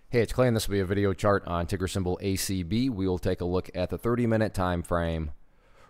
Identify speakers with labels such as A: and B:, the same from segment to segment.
A: Hey, it's Clay, and this will be a video chart on ticker symbol ACB. We will take a look at the 30-minute time frame.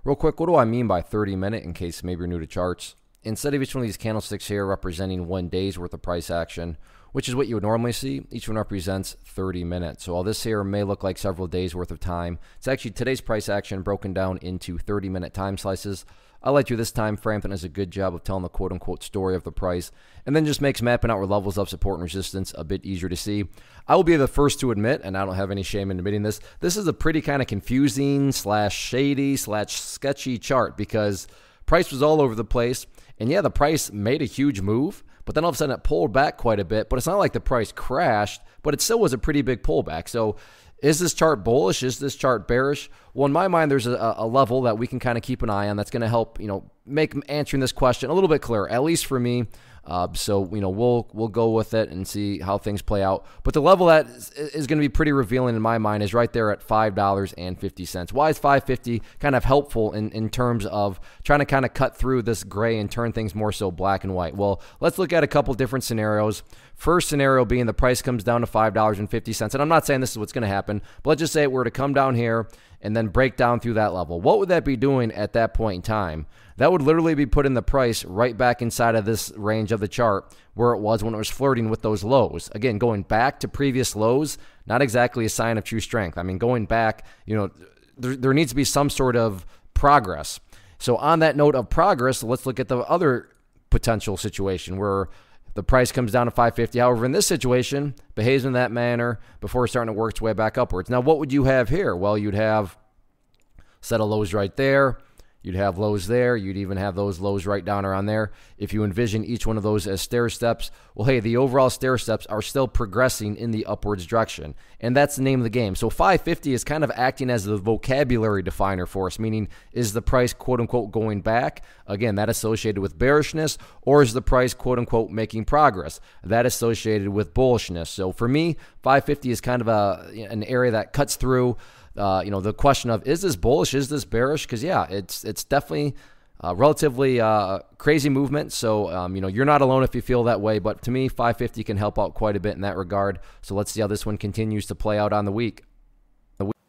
A: Real quick, what do I mean by 30-minute in case maybe you're new to charts? Instead of each one of these candlesticks here representing 1 day's worth of price action, which is what you would normally see, each one represents 30 minutes. So while this here may look like several days worth of time, it's actually today's price action broken down into 30-minute time slices. I like you this time frame that does a good job of telling the quote-unquote story of the price, and then just makes mapping out where levels of support and resistance a bit easier to see. I will be the first to admit, and I don't have any shame in admitting this, this is a pretty kind of confusing / shady / sketchy chart because price was all over the place, and yeah, the price made a huge move, but then all of a sudden it pulled back quite a bit, but it's not like the price crashed, but it still was a pretty big pullback. So is this chart bullish? Is this chart bearish? Well, in my mind, there's a level that we can kind of keep an eye on that's going to help, make answering this question a little bit clearer, at least for me. So we'll go with it and see how things play out. But the level that is going to be pretty revealing in my mind is right there at $5.50. Why is $5.50 kind of helpful in terms of trying to kind of cut through this gray and turn things more so black and white? Well, let's look at a couple different scenarios. First scenario being the price comes down to $5.50. And I'm not saying this is what's going to happen, but let's just say it were to come down here and then break down through that level. What would that be doing at that point in time? That would literally be putting the price right back inside of this range of the chart where it was when it was flirting with those lows. Again, going back to previous lows, not exactly a sign of true strength. I mean, going back, there needs to be some sort of progress. So on that note of progress, let's look at the other potential situation where the price comes down to $5.50. However, in this situation, behaves in that manner before starting to work its way back upwards. Now, what would you have here? Well, you'd have a set of lows right there. You'd have lows there. You'd even have those lows right down around there. If you envision each one of those as stair steps, well, hey, the overall stair steps are still progressing in the upwards direction. And that's the name of the game. So 550 is kind of acting as the vocabulary definer for us, meaning is the price, quote unquote, going back? Again, that associated with bearishness, or is the price, quote unquote, making progress? That associated with bullishness. So for me, 550 is kind of an area that cuts through the question of, is this bullish? Is this bearish? Because, yeah, it's definitely relatively crazy movement. So, you're not alone if you feel that way. But to me, 550 can help out quite a bit in that regard. So let's see how this one continues to play out on the week.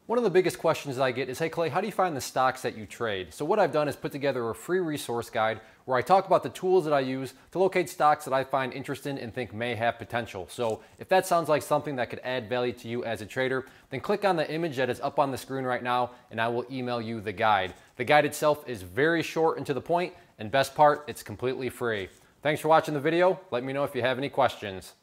A: One of the biggest questions I get is, hey Clay, how do you find the stocks that you trade? So what I've done is put together a free resource guide where I talk about the tools that I use to locate stocks that I find interesting and think may have potential. So if that sounds like something that could add value to you as a trader, then click on the image that is up on the screen right now and I will email you the guide. The guide itself is very short and to the point, and best part, it's completely free. Thanks for watching the video. Let me know if you have any questions.